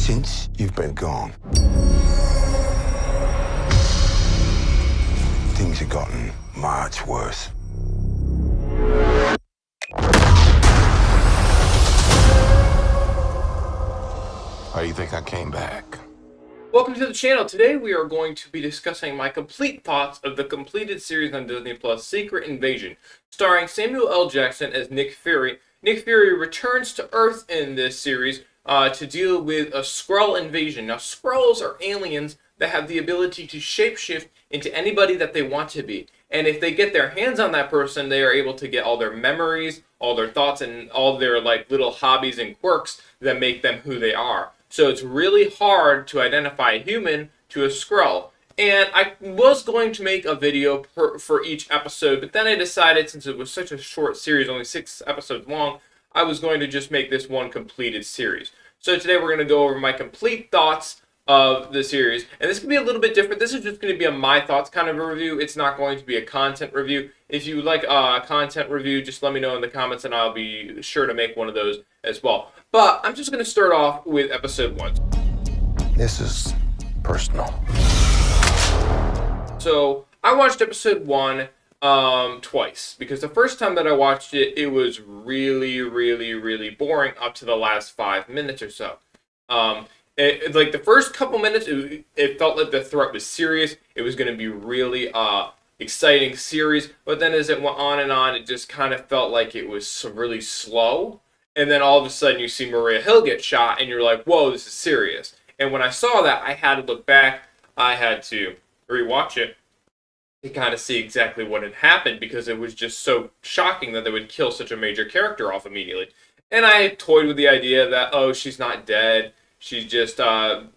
Since you've been gone, things have gotten much worse. How do you think I came back? Welcome to the channel. Today we are going to be discussing my complete thoughts of the completed series on Disney Plus, Secret Invasion, starring Samuel L. Jackson as Nick Fury. Nick Fury returns to Earth in this series to deal with a Skrull invasion. Now, Skrulls are aliens that have the ability to shapeshift into anybody that they want to be. And if they get their hands on that person, they are able to get all their memories, all their thoughts, and all their little hobbies and quirks that make them who they are. So it's really hard to identify a human to a Skrull. And I was going to make a video for each episode, but then I decided, since it was such a short series, only 6 episodes long, I was going to just make this one completed series. So today we're going to go over my complete thoughts of the series. And this can be a little bit different. This is just going to be a my thoughts kind of a review. It's not going to be a content review. If you like a content review, just let me know in the comments and I'll be sure to make one of those as well. But I'm just going to start off with episode 1. This is personal. So I watched episode 1 twice, because the first time that I watched it, it was really boring up to the last 5 minutes or so. Like the first couple minutes, it felt like the threat was serious. It was going to be really exciting series, but then as it went on and on, it just kind of felt like it was really slow. And then all of a sudden you see Maria Hill get shot and you're like, whoa, this is serious. And when I saw that, I had to look back. I had to rewatch it to kind of see exactly what had happened, because it was just so shocking that they would kill such a major character off immediately. And I toyed with the idea that, oh, she's not dead. She's just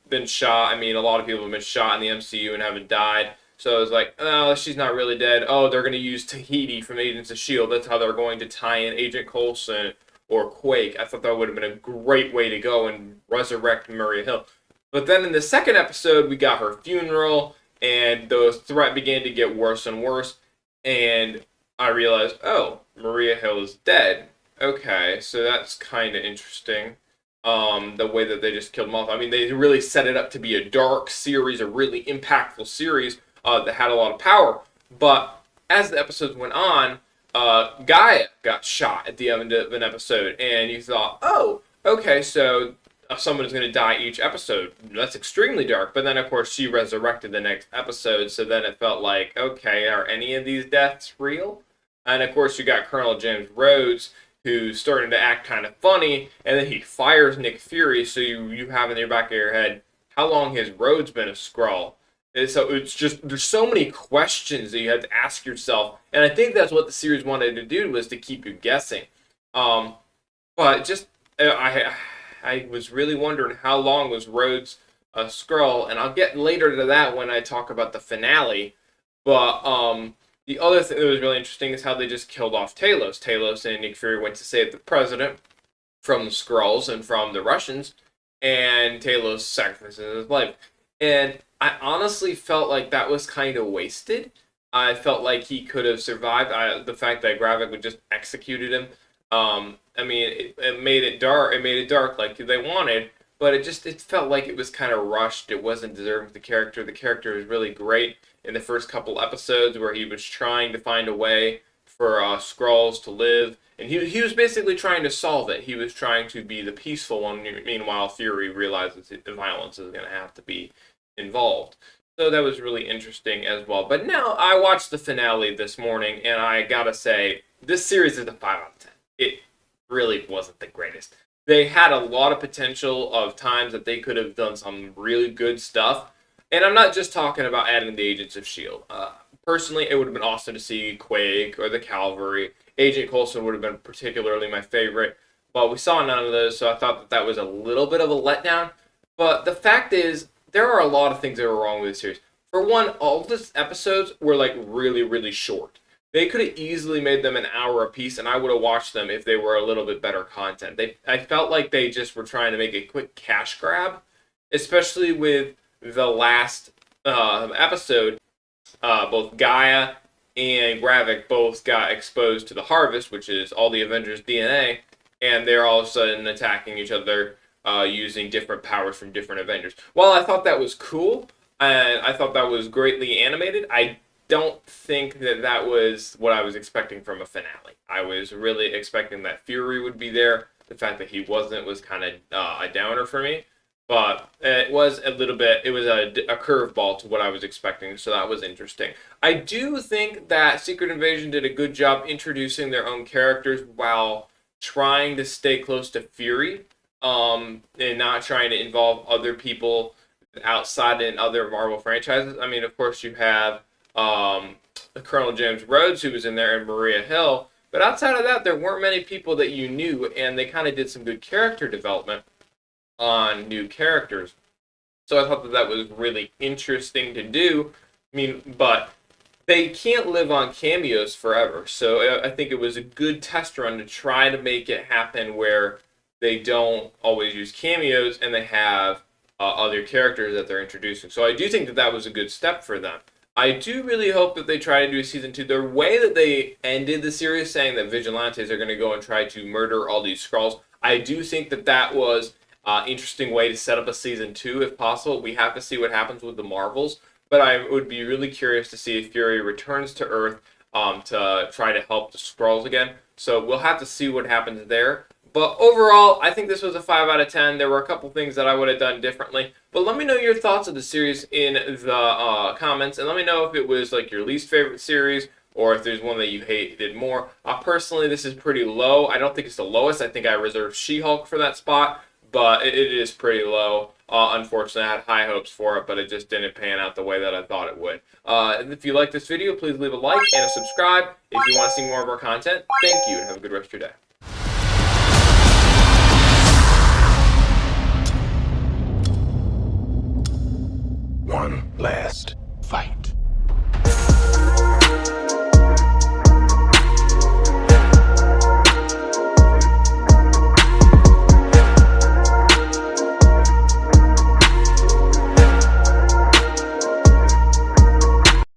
been shot. I mean, a lot of people have been shot in the MCU and haven't died. So I was like, oh, she's not really dead. Oh, they're going to use Tahiti from Agents of S.H.I.E.L.D. That's how they're going to tie in Agent Coulson or Quake. I thought that would have been a great way to go and resurrect Maria Hill. But then in the second episode, we got her funeral, and the threat began to get worse and worse. And I realized, oh, Maria Hill is dead. Okay, so that's kind of interesting. The way that they just killed him off. I mean, they really set it up to be a dark series, a really impactful series that had a lot of power. But as the episodes went on, Gaia got shot at the end of an episode, and you thought, oh, okay, so someone is going to die each episode. That's extremely dark. But then, of course, she resurrected the next episode, so then it felt like, okay, are any of these deaths real? And, of course, you got Colonel James Rhodes, who's starting to act kind of funny, and then he fires Nick Fury, so you have in the back of your head, how long has Rhodes been a Skrull? And so it's just, there's so many questions that you have to ask yourself, and I think that's what the series wanted to do, was to keep you guessing. But just, I was really wondering how long was Rhodes a Skrull, and I'll get later to that when I talk about the finale. But the other thing that was really interesting is how they just killed off Talos. Talos and Nick Fury went to save the president from the Skrulls and from the Russians, and Talos sacrificed his life. And I honestly felt like that was kind of wasted. I felt like he could have survived. The fact that Gravik would just executed him. I mean, it made it dark. It made it dark like they wanted, but it felt like it was kind of rushed. It wasn't deserving of the character. The character was really great in the first couple episodes, where he was trying to find a way for Skrulls to live, and he was basically trying to solve it. He was trying to be the peaceful one. Meanwhile, Fury realizes the violence is going to have to be involved. So that was really interesting as well. But now I watched the finale this morning, and I gotta say, this series is a 5 out of 10. It really wasn't the greatest. They had a lot of potential of times that they could have done some really good stuff. And I'm not just talking about adding the Agents of S.H.I.E.L.D. Personally, it would have been awesome to see Quake or the Cavalry. Agent Coulson would have been particularly my favorite. But we saw none of those, so I thought that was a little bit of a letdown. But the fact is, there are a lot of things that were wrong with the series. For one, all the episodes were really short. They could have easily made them an hour apiece, and I would have watched them if they were a little bit better content. I felt like they just were trying to make a quick cash grab, especially with the last episode. Both Gaia and Gravik both got exposed to the Harvest, which is all the Avengers' DNA, and they're all of a sudden attacking each other using different powers from different Avengers. While I thought that was cool, and I thought that was greatly animated, I don't think that that was what I was expecting from a finale. I was really expecting that Fury would be there. The fact that he wasn't was kind of a downer for me. But it was a little bit, it was a curveball to what I was expecting, so that was interesting. I do think that Secret Invasion did a good job introducing their own characters while trying to stay close to Fury, and not trying to involve other people outside in other Marvel franchises. I mean, of course, you have Colonel James Rhodes, who was in there, and Maria Hill, but outside of that, there weren't many people that you knew, and they kind of did some good character development on new characters. So I thought that that was really interesting to do. I mean, but they can't live on cameos forever. So I think it was a good test run to try to make it happen where they don't always use cameos and they have other characters that they're introducing. So I do think that that was a good step for them. I do really hope that they try to do a season 2. The way that they ended the series, saying that vigilantes are going to go and try to murder all these Skrulls, I do think that that was interesting way to set up a season 2 if possible. We have to see what happens with the Marvels, but I would be really curious to see if Fury returns to Earth to try to help the Skrulls again. So we'll have to see what happens there. But overall, I think this was a 5 out of 10. There were a couple things that I would have done differently. But let me know your thoughts of the series in the comments, and let me know if it was like your least favorite series or if there's one that you hated more. Personally, this is pretty low. I don't think it's the lowest. I think I reserved She-Hulk for that spot, but it is pretty low. Unfortunately, I had high hopes for it, but it just didn't pan out the way that I thought it would. And if you like this video, please leave a like and a subscribe if you want to see more of our content. Thank you, and have a good rest of your day. One last fight.